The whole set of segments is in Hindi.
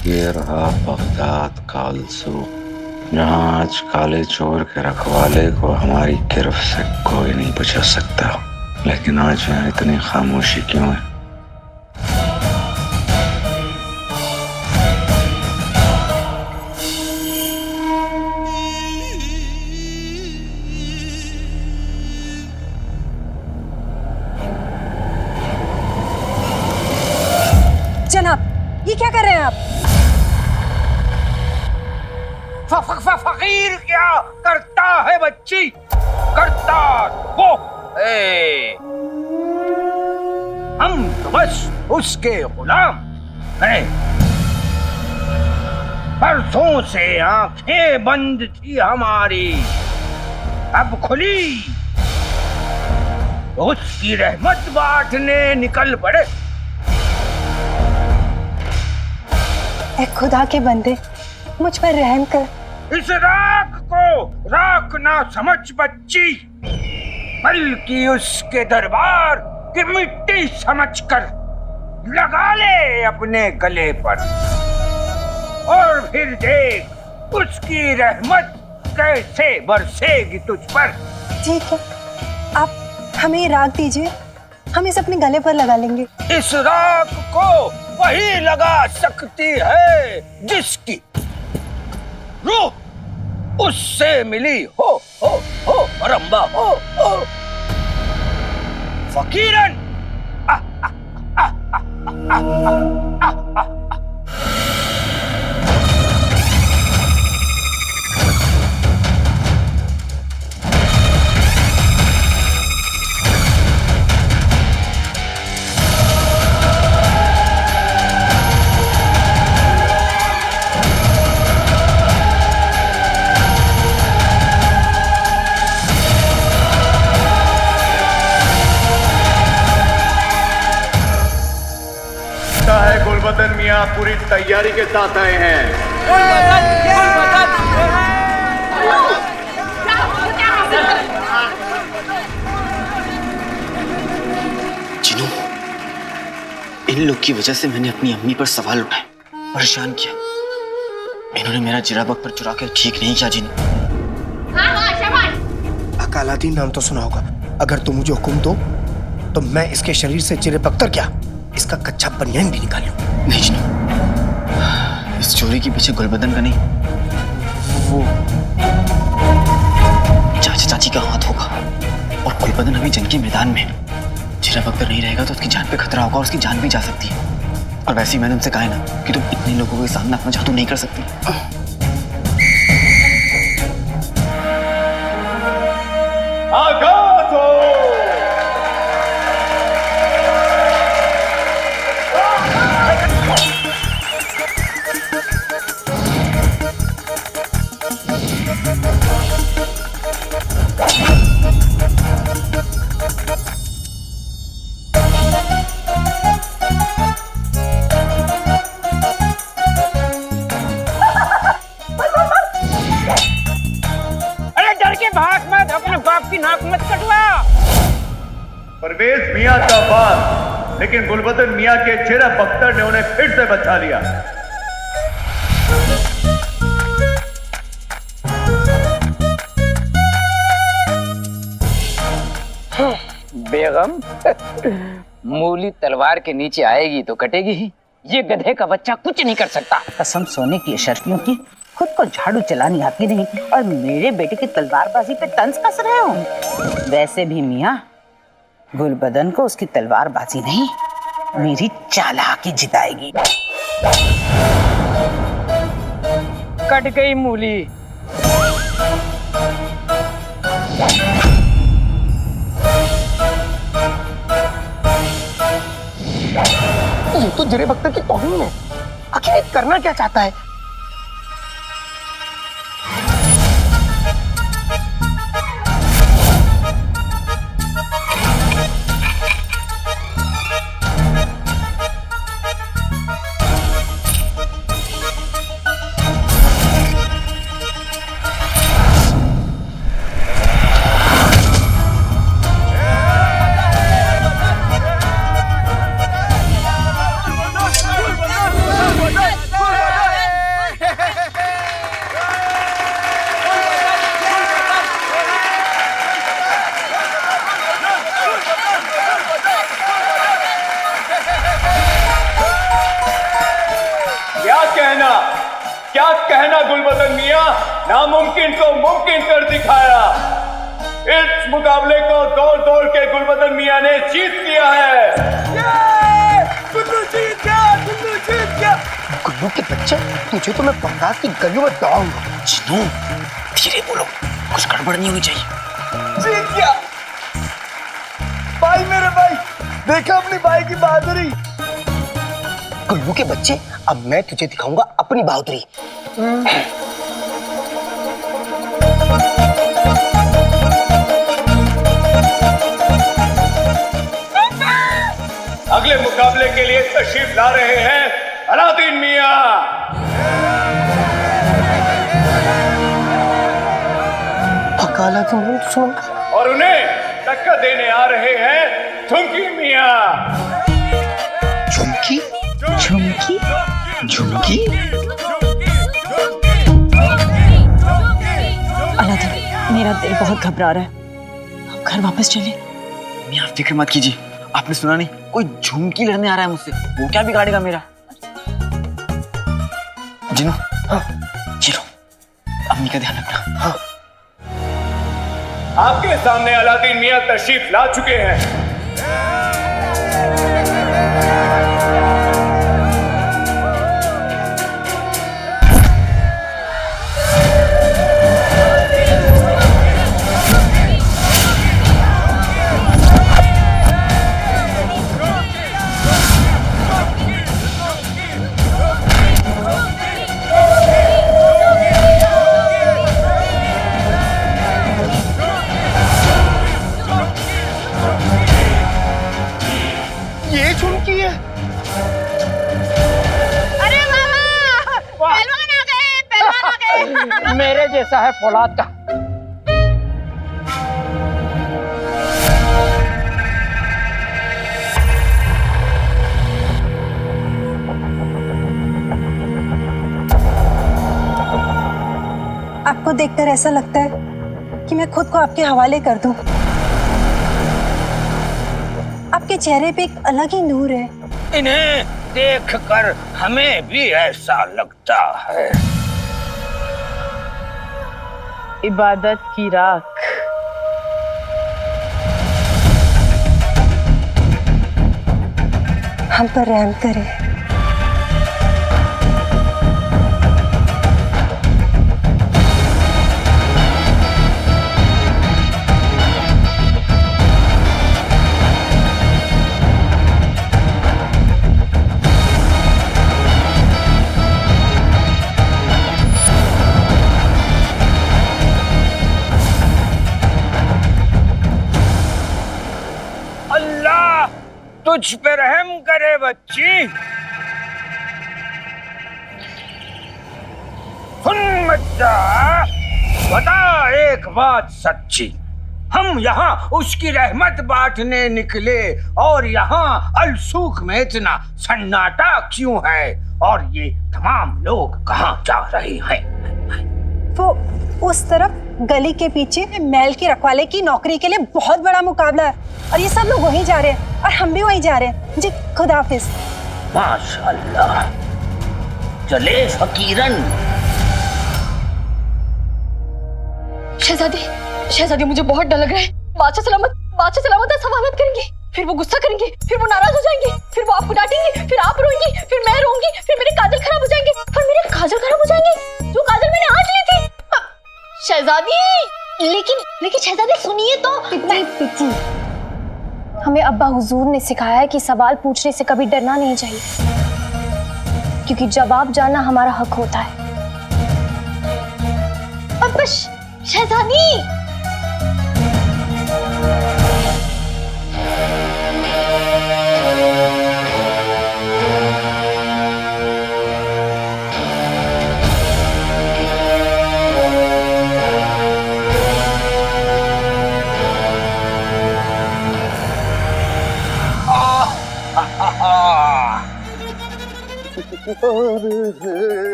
ये रहा बगदाद का आलसू, जहाँ आज काले चोर के रखवाले को हमारी गिरफ्त से कोई नहीं बचा सकता। लेकिन आज यहाँ इतनी खामोशी क्यों है? जनाब, ये क्या कर रहे हैं आप? फकीर क्या करता है बच्ची? करता वो है। हम तो बस उसके गुलाम हैं। बरसों से आंखें बंद थी हमारी, अब खुली तो उसकी रहमत बांटने निकल पड़े। ऐ खुदा के बंदे, मुझ पर रहम कर। इस राख को राख ना समझ बच्ची, बल्कि उसके दरबार की मिट्टी समझकर लगा ले अपने गले पर, और फिर देख उसकी रहमत कैसे बरसेगी तुझ पर। ठीक है, आप हमें राख दीजिए, हम इसे अपने गले पर लगा लेंगे। इस राख को वही लगा सकती है जिसकी रूह उससे मिली हो रंबा हो फकीरन। गुलबदन मियां पूरी तैयारी के साथ आए हैं। जिनू, इन लोग की वजह से मैंने अपनी अम्मी पर सवाल उठाए, परेशान किया। इन्होंने मेरा जिरा वक्त पर चुरा कर ठीक नहीं किया। जिनू, अकालादीन नाम तो सुना होगा। अगर तुम मुझे हुक्म दो तो मैं इसके शरीर से चिरे पख्तर क्या, इसका कच्चा बनियान भी निकाल लूं। नहीं जिनू, इस चोरी के पीछे गुलबदन का नहीं, वो चाचा चाची का हाथ होगा। और गुलबदन अभी जंग के मैदान में है। जिरा पख्तर नहीं रहेगा तो उसकी जान पे खतरा होगा और उसकी जान भी जा सकती है। और वैसे ही मैंने उनसे कहा है ना कि तुम इतने लोगों के सामने अपना जादू नहीं कर सकती। आगाज हो। भाग मत, अपने बाप की नाक मत कटवा। परवेज मियां का बात, लेकिन गुलबदन मियां के चेहरा पख्तर ने उन्हें फिर से बचा लिया। बेगम, मूली तलवार के नीचे आएगी तो कटेगी ही। ये गधे का बच्चा कुछ नहीं कर सकता। कसम सोने की शर्तियों की, खुद को झाड़ू चलानी आती नहीं और मेरे बेटे की तलवारबाजी पे तंज कस रहे हो। वैसे भी मियाँ, गुलबदन को उसकी तलवारबाजी नहीं, मेरी चालाकी जिताएगी। कट गई मूली। ये तो जिरे बख्तर की तौहीन है। आखिर ये करना क्या चाहता है? कहना गुलबदन मियां, नामुमकिन को मुमकिन कर दिखाया। इस मुकाबले को दौड़ दौड़ के गुलबदन मियां ने जीत लिया है। गुल्लू जीत गया, गुल्लू जीत गया। गुल्लू के बच्चे, तुझे तो मैं बंगाल की गलियों में दौड़ाऊंगा। चिन्नू, धीरे बोलो, कुछ गड़बड़ नहीं होनी चाहिए। जीत गया भाई, मेरे भाई, देखा अपनी भाई की बहादुरी। गुल्लू के बच्चे, अब मैं तुझे दिखाऊंगा अपनी बहादुरी। अगले मुकाबले के लिए तशरीफ ला रहे हैं अलादीन मियां। और उन्हें टक्कर देने आ रहे हैं झुमकी मियां। झुमकी? झुमकी? झुमकी? अलादीन, मेरा दिल बहुत घबरा रहा है, हम घर वापस चले। मियां फिक्र मत कीजिए, आपने सुना नहीं, कोई झुमकी लड़ने आ रहा है मुझसे, वो क्या बिगाड़ेगा मेरा। जिनू, हाँ, चलो, अम्मी का ध्यान रखना। हाँ। आपके सामने अलादीन मियां तशरीफ ला चुके हैं। ये झुमकी है। अरे मामा, पहलवान आ गए, पहलवान आ गए। मेरे जैसा है फौलाद का। आपको देखकर ऐसा लगता है कि मैं खुद को आपके हवाले कर दूं। आपके चेहरे पे एक अलग ही नूर है। इन्हें देखकर हमें भी ऐसा लगता है। इबादत की राख। हम पर रहम करे। अल्लाह तुझ पे रहम करे बच्ची। सुन बच्चा, बता एक बात सच्ची, हम यहाँ उसकी रहमत बांटने निकले और यहाँ अलसूख में इतना सन्नाटा क्यों है, और ये तमाम लोग कहाँ जा रहे हैं? वो उस तरफ गली के पीछे महल की रखवाले की नौकरी के लिए बहुत बड़ा मुकाबला है, और ये सब लोग वहीं जा रहे हैं और हम भी वहीं जा रहे हैं। जी खुदा हाफिज। माशाल्लाह, चले फकीरन। शहजादी, शहजादी, मुझे बहुत डर लग रहा है। बादशाह सलामत सवालत करेंगे, फिर वो गुस्सा करेंगे, फिर वो नाराज हो जाएंगे, फिर वो आपको डांटेंगे, फिर आप रोएंगी, फिर मैं रोऊंगी, फिर मेरे काजल खराब हो जाएंगे, और मेरे काजल खराब हो जाएंगे जो काजल मैंने आज ली थी। शहजादी, लेकिन शहजादी सुनिए तो। पिती, हमें अब्बा हुजूर ने सिखाया है कि सवाल पूछने से कभी डरना नहीं चाहिए, क्योंकि जवाब जानना हमारा हक होता है। अब बस शहजादी,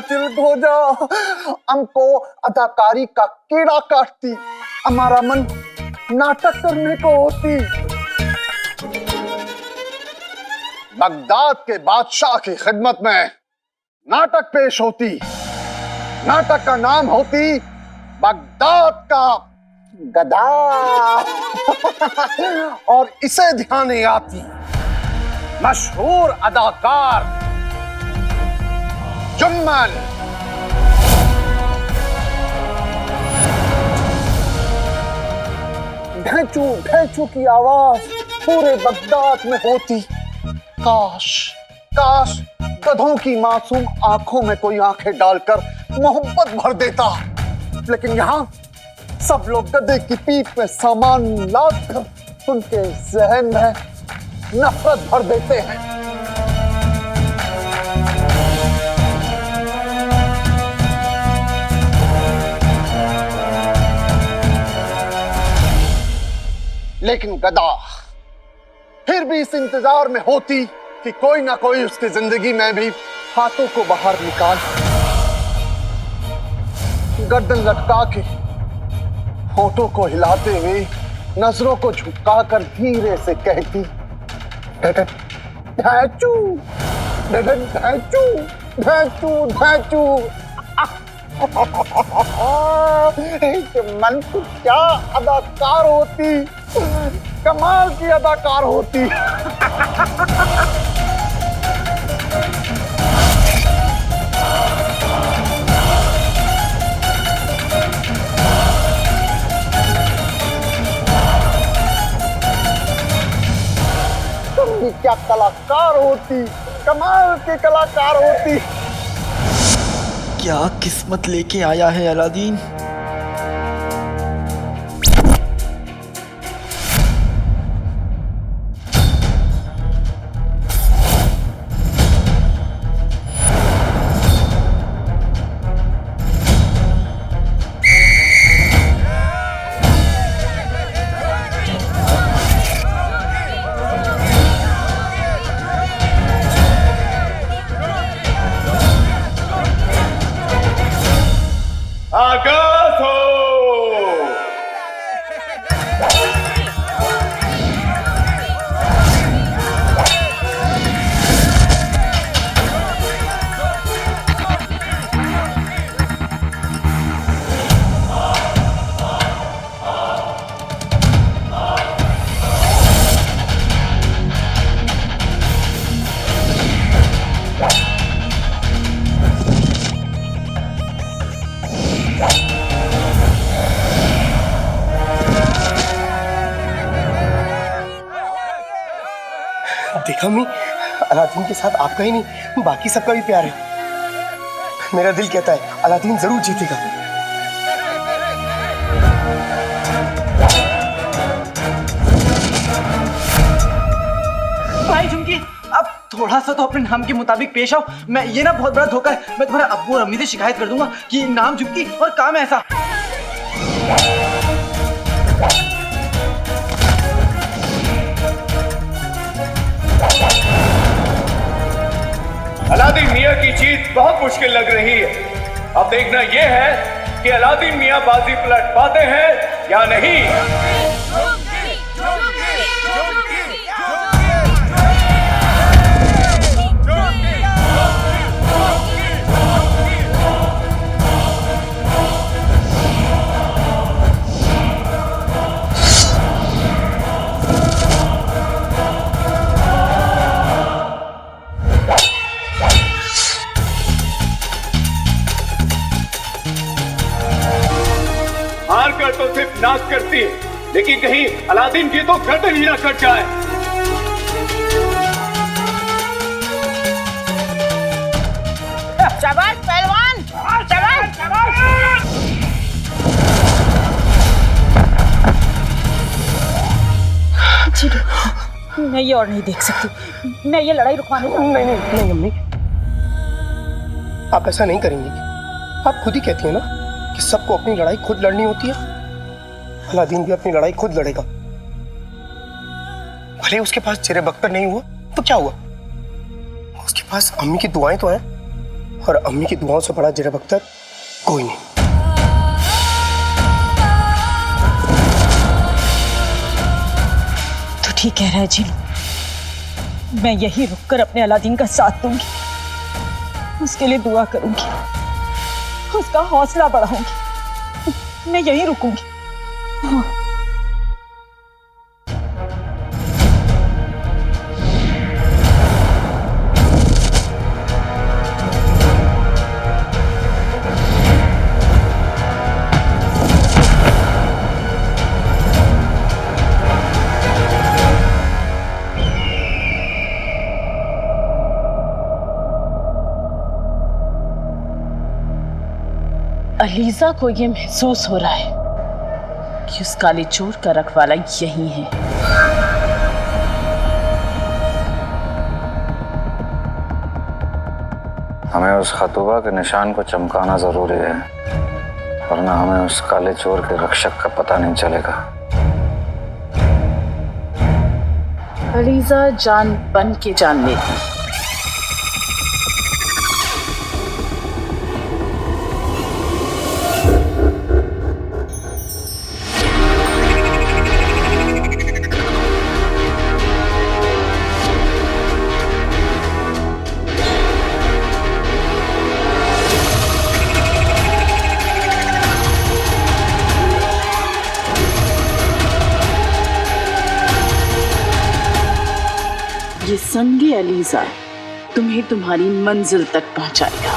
चिल हो जा। हमको अदाकारी का कीड़ा काटती। हमारा मन नाटक करने को होती। बगदाद के बादशाह की खिदमत में नाटक पेश होती। नाटक का नाम होती बगदाद का गधा। और इसे ध्यान आती मशहूर अदाकार जुम्मन। ढेंचू ढेंचू की आवाज पूरे बगदाद में होती। काश काश गधों की मासूम आंखों में कोई आंखें डालकर मोहब्बत भर देता। लेकिन यहाँ सब लोग गधे की पीठ में सामान लादकर उनके जहन में नफरत भर देते हैं। लेकिन गधा फिर भी इस इंतजार में होती कि कोई ना कोई उसकी जिंदगी में भी हाथों को बाहर निकाल, गर्दन लटका के होठों को हिलाते हुए नजरों को झुकाकर धीरे से कहती, ढैचू ढैचू ढैचू ढैचू। मन को क्या अदाकार होती, कमाल की अदाकार होती। तुम भी क्या कलाकार होती, कमाल की कलाकार होती। क्या किस्मत लेके आया है अलादीन। आगाज हो। देखा अम्मी, अलादीन के साथ आपका ही नहीं बाकी सबका भी प्यार है। मेरा दिल कहता है अलादीन जरूर जीतेगा। भाई झुमकी, अब थोड़ा सा तो अपने नाम के मुताबिक पेश आओ। मैं ये ना बहुत बड़ा धोखा है। मैं तुम्हारे अब्बू और अम्मी से शिकायत कर दूंगा कि नाम झुमकी और काम ऐसा। अलादीन मियां की जीत बहुत मुश्किल लग रही है। अब देखना यह है कि अलादीन मियां बाजी पलट पाते हैं या नहीं। हार कर तो सिर्फ नाक करती है, लेकिन कहीं अलादीन की तो गर्दन ही ना कट जाए। शाबाश पहलवान, शाबाश। जीतू, मैं ये और नहीं देख सकती। मैं ये लड़ाई रुकवाने नहीं अम्मी, आप ऐसा नहीं करेंगी। आप खुद ही कहती हैं ना कि सबको अपनी लड़ाई खुद लड़नी होती है। अलादीन भी अपनी लड़ाई खुद लड़ेगा। भले उसके पास चिरे बख्तर नहीं हुआ तो क्या हुआ, उसके पास अम्मी की दुआएं तो हैं, और अम्मी की दुआओं से बड़ा चिरे बख्तर कोई नहीं। ठीक कह रहा है जीनू। मैं यही रुककर अपने अलादीन का साथ दूंगी, उसके लिए दुआ करूंगी, उसका हौसला बढ़ाऊंगी। मैं यही रुकूंगी। हाँ। अलीजा को ये महसूस हो रहा है कि उस काले चोर का रखवाला यही है। हमें उस खतूबा के निशान को चमकाना जरूरी है, वरना हमें उस काले चोर के रक्षक का पता नहीं चलेगा। अलीजा जान बन के जान लेती। ये संगे अलीजा तुम्हें तुम्हारी मंजिल तक पहुंचाएगा।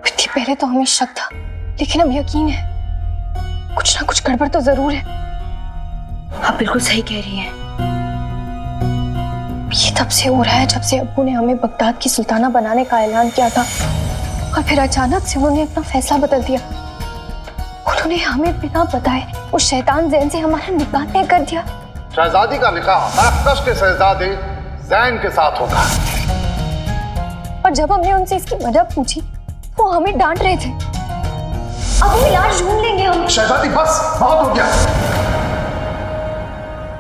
इतनी पहले तो हमें शक था, लेकिन अब यकीन है कुछ ना कुछ गड़बड़ तो जरूर है। आप बिल्कुल सही कह रही हैं। ये तब से हो रहा है जब से अब्बू ने हमें बगदाद की सुल्ताना बनाने का ऐलान किया था, और फिर अचानक से उन्होंने अपना फैसला बदल दिया। उन्होंने हमें बिना बताए उस शैतान ज़ैन से हमारा निकाह तय कर दिया। शहजादी का निकाह मरकश के शहजादे ज़ैन के साथ होगा। और जब हमने उनसे इसकी वजह पूछी, वो हमें डांट रहे थे। अब हम इलाज ढूंढ लेंगे हम। शहजादी बस, बहुत हो गया।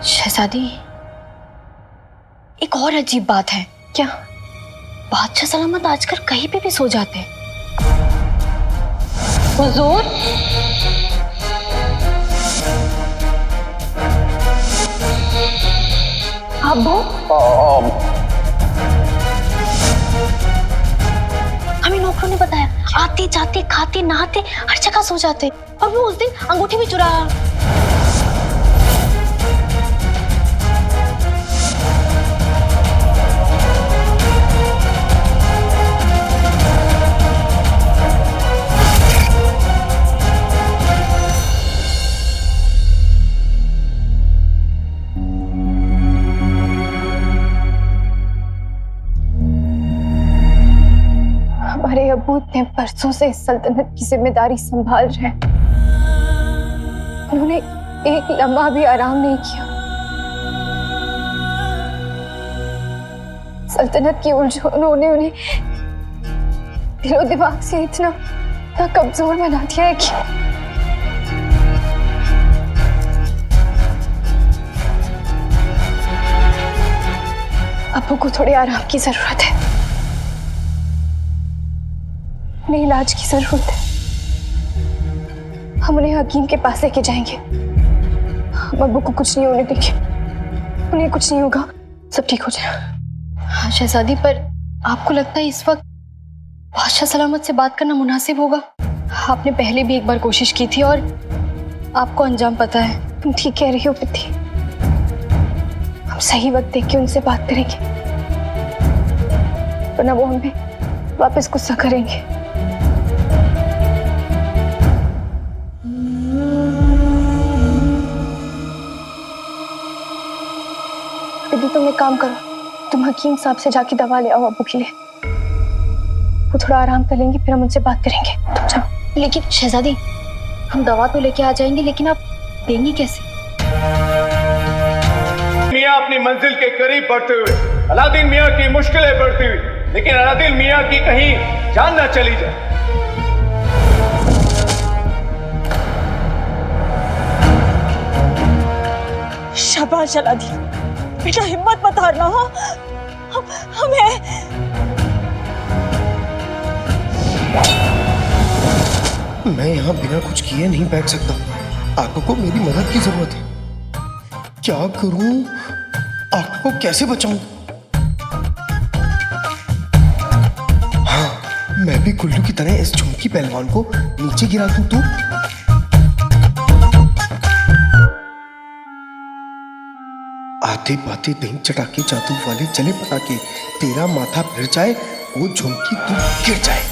शहजादी, एक और अजीब बात है। क्या? बादशाह सलामत आजकल कहीं पे भी सो जाते हैं। हुजूर, अब्बू, हमें नौकरों ने बताया आते जाते खाते नहाते हर जगह सो जाते, और वो उस दिन अंगूठी भी चुराया। हमारे अब्बू इतने बरसों से इस सल्तनत की जिम्मेदारी संभाल रहे हैं, उन्होंने एक लम्हा भी आराम नहीं किया। सल्तनत की उलझनों ने उन्हें दिलो दिमाग से इतना कमजोर बना दिया है कि अब्बू को थोड़े आराम की जरूरत है, उन्हें इलाज की जरूरत है। हम उन्हें हकीम के पास लेके जाएंगे। हम अब्बू को कुछ नहीं होने देंगे, उन्हें कुछ नहीं होगा, सब ठीक हो जाएगा। हाँ शहजादी, पर आपको लगता है इस वक्त बादशाह सलामत से बात करना मुनासिब होगा? आपने पहले भी एक बार कोशिश की थी और आपको अंजाम पता है। तुम ठीक कह रही हो पित्ती, हम सही वक्त देख के उनसे बात करेंगे, वरना वो हमें वापस गुस्सा करेंगे। दीदी तुम एक काम करो, तुम हकीम साहब से जाके दवा ले आओ अब्बू के लिए, वो थोड़ा आराम कर लेंगे, फिर हम उनसे बात करेंगे। तुम जाओ। लेकिन शहजादी, हम दवा तो लेके आ जाएंगे, लेकिन आप देंगी कैसे? मियाँ अपनी मंजिल के करीब बढ़ते हुए, अलादीन मियाँ की मुश्किलें बढ़ती हुई, लेकिन अलादीन मियाँ की कहीं जान न चली जाए। शाबाश अलादीन, बेटा हिम्मत मत हारना। हो हमें मैं यहाँ बिना कुछ किए नहीं बैठ सकता। आका को मेरी मदद की जरूरत है। क्या करूं? आका को कैसे बचाऊं? हाँ, मैं भी गुल्लू की तरह इस झुमकी पहलवान को नीचे गिरा दूं तो? आते पाते दही चटाके जादू वाले चले पटाके, तेरा माथा फिर जाए वो झुमकी तू गिर जाए।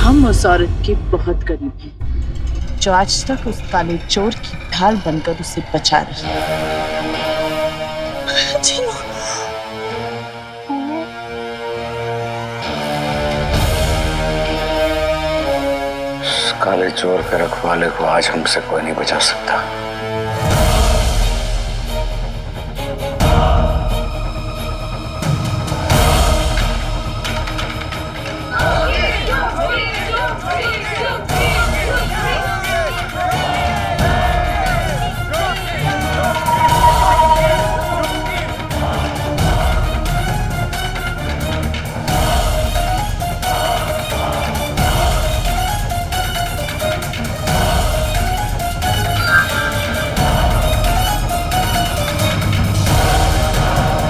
हम उस औरत के बहुत करीब हैं, जो आज तक उस काले चोर की ढाल बनकर उसे बचा रही है। काले चोर के रखवाले को आज हमसे कोई नहीं बचा सकता।